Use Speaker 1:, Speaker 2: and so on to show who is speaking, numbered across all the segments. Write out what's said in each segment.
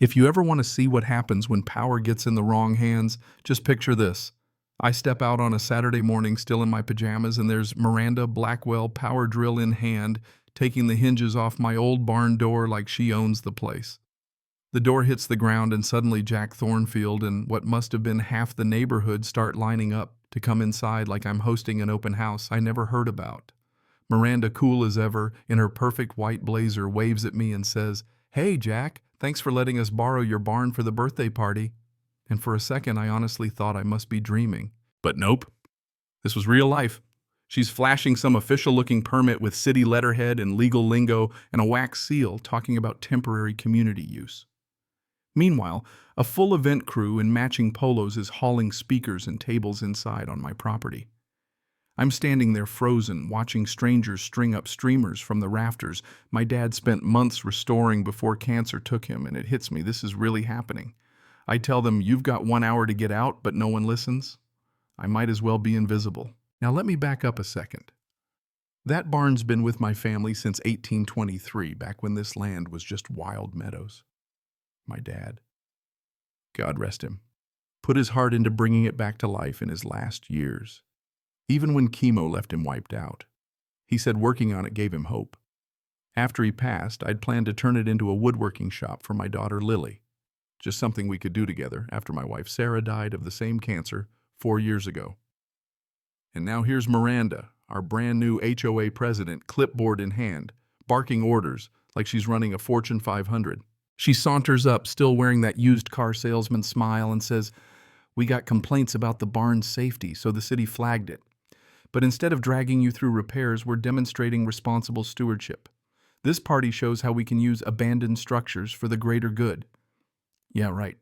Speaker 1: If you ever want to see what happens when power gets in the wrong hands, just picture this. I step out on a Saturday morning still in my pajamas, and there's Miranda Blackwell, power drill in hand, taking the hinges off my old barn door like she owns the place. The door hits the ground, and suddenly Jack Thornfield and what must have been half the neighborhood start lining up to come inside like I'm hosting an open house I never heard about. Miranda, cool as ever, in her perfect white blazer, waves at me and says, "Hey, Jack, thanks for letting us borrow your barn for the birthday party." And for a second, I honestly thought I must be dreaming. But nope, this was real life. She's flashing some official-looking permit with city letterhead and legal lingo and a wax seal talking about temporary community use. Meanwhile, a full event crew in matching polos is hauling speakers and tables inside on my property. I'm standing there frozen, watching strangers string up streamers from the rafters my dad spent months restoring before cancer took him, and it hits me, this is really happening. I tell them, "You've got 1 hour to get out," but no one listens. I might as well be invisible. Now let me back up a second. That barn's been with my family since 1823, back when this land was just wild meadows. My dad, God rest him, put his heart into bringing it back to life in his last years. Even when chemo left him wiped out. He said working on it gave him hope. After he passed, I'd planned to turn it into a woodworking shop for my daughter Lily. Just something we could do together after my wife Sarah died of the same cancer 4 years ago. And now here's Miranda, our brand new HOA president, clipboard in hand, barking orders like she's running a Fortune 500. She saunters up, still wearing that used car salesman smile, and says, "We got complaints about the barn's safety, so the city flagged it. But instead of dragging you through repairs, we're demonstrating responsible stewardship. This party shows how we can use abandoned structures for the greater good." Yeah, right.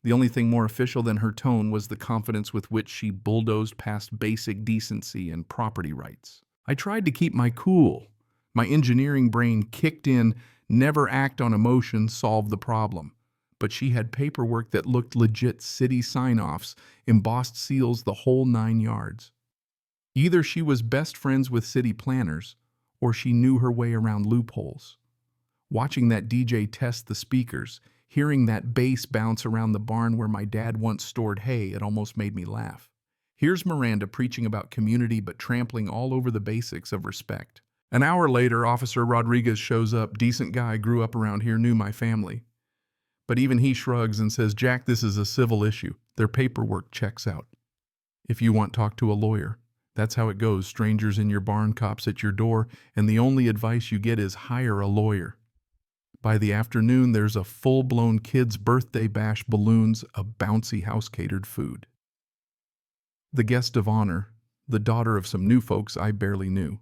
Speaker 1: The only thing more official than her tone was the confidence with which she bulldozed past basic decency and property rights. I tried to keep my cool. My engineering brain kicked in, never act on emotion, solve the problem. But she had paperwork that looked legit, city sign-offs, embossed seals, the whole 9 yards. Either she was best friends with city planners, or she knew her way around loopholes. Watching that DJ test the speakers, hearing that bass bounce around the barn where my dad once stored hay, it almost made me laugh. Here's Miranda preaching about community but trampling all over the basics of respect. An hour later, Officer Rodriguez shows up. Decent guy, grew up around here, knew my family. But even he shrugs and says, "Jack, this is a civil issue. Their paperwork checks out. If you want, talk to a lawyer." That's how it goes. Strangers in your barn, cops at your door, and the only advice you get is hire a lawyer. By the afternoon, there's a full-blown kid's birthday bash, balloons, a bouncy house-catered food. The guest of honor, the daughter of some new folks I barely knew.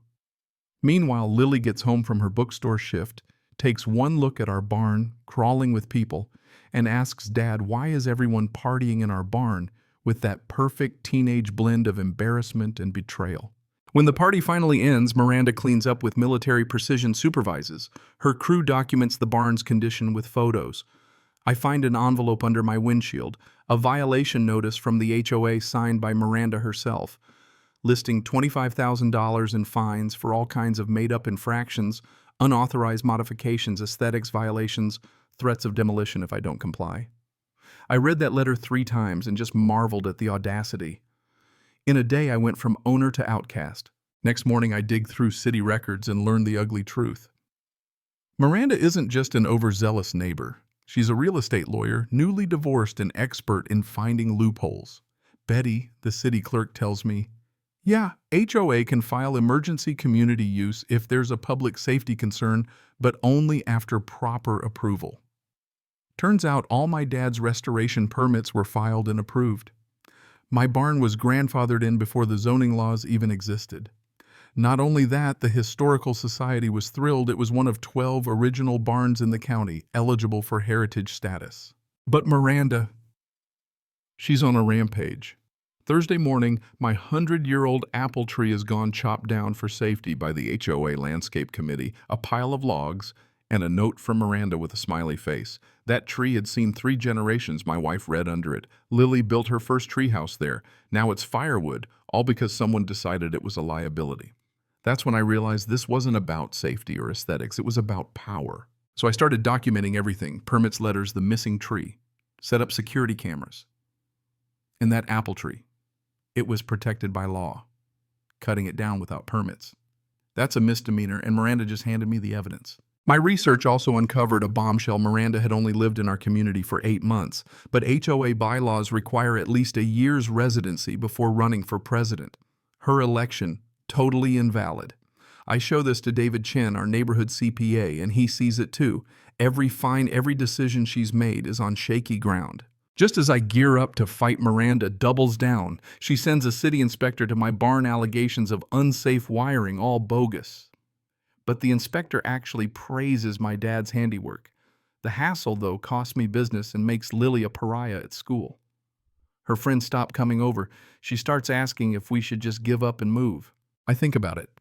Speaker 1: Meanwhile, Lily gets home from her bookstore shift, takes one look at our barn, crawling with people, and asks Dad, why is everyone partying in our barn with that perfect teenage blend of embarrassment and betrayal? When the party finally ends, Miranda cleans up with military precision supervises. Her crew documents the barn's condition with photos. I find an envelope under my windshield, a violation notice from the HOA signed by Miranda herself, listing $25,000 in fines for all kinds of made-up infractions, unauthorized modifications, aesthetics violations, threats of demolition if I don't comply. I read that letter 3 times and just marveled at the audacity. In a day, I went from owner to outcast. Next morning, I dig through city records and learn the ugly truth. Miranda isn't just an overzealous neighbor. She's a real estate lawyer, newly divorced and expert in finding loopholes. Betty, the city clerk, tells me, "Yeah, HOA can file emergency community use if there's a public safety concern, but only after proper approval." Turns out all my dad's restoration permits were filed and approved. My barn was grandfathered in before the zoning laws even existed. Not only that, the Historical Society was thrilled it was one of 12 original barns in the county eligible for heritage status. But Miranda, she's on a rampage. Thursday morning, my 100-year-old apple tree is gone chopped down for safety by the HOA Landscape Committee, a pile of logs, and a note from Miranda with a smiley face. That tree had seen 3 generations, my wife read under it. Lily built her first treehouse there. Now it's firewood, all because someone decided it was a liability. That's when I realized this wasn't about safety or aesthetics. It was about power. So I started documenting everything, permits, letters, the missing tree, set up security cameras. And that apple tree, it was protected by law, cutting it down without permits. That's a misdemeanor, and Miranda just handed me the evidence. My research also uncovered a bombshell. Miranda had only lived in our community for 8 months, but HOA bylaws require at least a year's residency before running for president. Her election, totally invalid. I show this to David Chen, our neighborhood CPA, and he sees it too. Every fine, every decision she's made is on shaky ground. Just as I gear up to fight, Miranda doubles down. She sends a city inspector to my barn, allegations of unsafe wiring, all bogus. But the inspector actually praises my dad's handiwork. The hassle, though, costs me business and makes Lily a pariah at school. Her friends stop coming over. She starts asking if we should just give up and move. I think about it.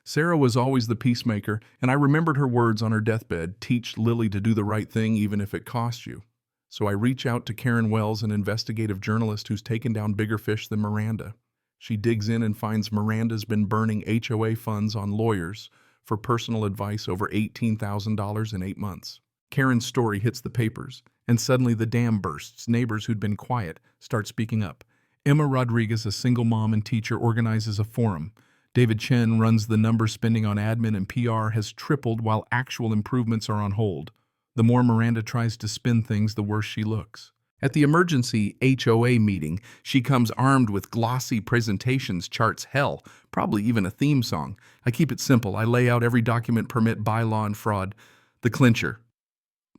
Speaker 1: Sarah was always the peacemaker, and I remembered her words on her deathbed, teach Lily to do the right thing even if it costs you. So I reach out to Karen Wells, an investigative journalist who's taken down bigger fish than Miranda. She digs in and finds Miranda's been burning HOA funds on lawyers for personal advice, over $18,000 in 8 months. Karen's story hits the papers, and suddenly the dam bursts. Neighbors who'd been quiet start speaking up. Emma Rodriguez, a single mom and teacher, organizes a forum. David Chen runs the number spending on admin and PR has tripled while actual improvements are on hold. The more Miranda tries to spin things, the worse she looks. At the emergency HOA meeting, she comes armed with glossy presentations, charts, hell, probably even a theme song. I keep it simple. I lay out every document, permit, bylaw, and fraud. The clincher.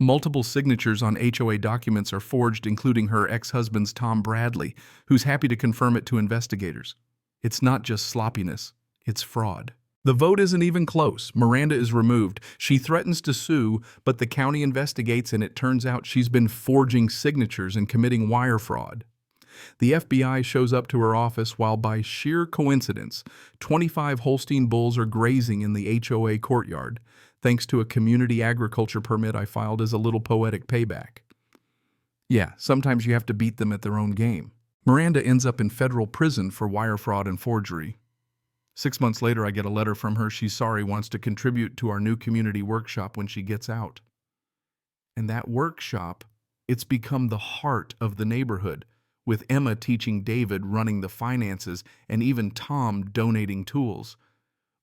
Speaker 1: Multiple signatures on HOA documents are forged, including her ex-husband's Tom Bradley, who's happy to confirm it to investigators. It's not just sloppiness, it's fraud. The vote isn't even close. Miranda is removed. She threatens to sue, but the county investigates, and it turns out she's been forging signatures and committing wire fraud. The FBI shows up to her office while, by sheer coincidence, 25 Holstein bulls are grazing in the HOA courtyard, thanks to a community agriculture permit I filed as a little poetic payback. Yeah, sometimes you have to beat them at their own game. Miranda ends up in federal prison for wire fraud and forgery. 6 months later, I get a letter from her. She's sorry, wants to contribute to our new community workshop when she gets out. And that workshop, it's become the heart of the neighborhood, with Emma teaching David, running the finances, and even Tom donating tools.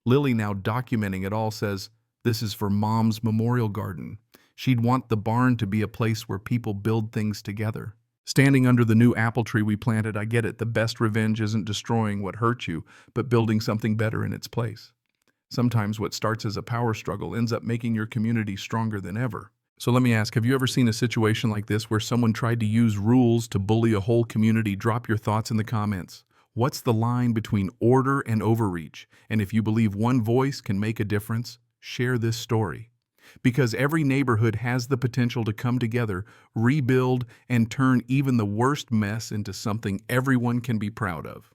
Speaker 1: Lily, now documenting it all, says, "This is for Mom's memorial garden." She'd want the barn to be a place where people build things together. Standing under the new apple tree we planted, I get it. The best revenge isn't destroying what hurt you, but building something better in its place. Sometimes what starts as a power struggle ends up making your community stronger than ever. So let me ask, have you ever seen a situation like this where someone tried to use rules to bully a whole community? Drop your thoughts in the comments. What's the line between order and overreach? And if you believe one voice can make a difference, share this story. Because every neighborhood has the potential to come together, rebuild, and turn even the worst mess into something everyone can be proud of.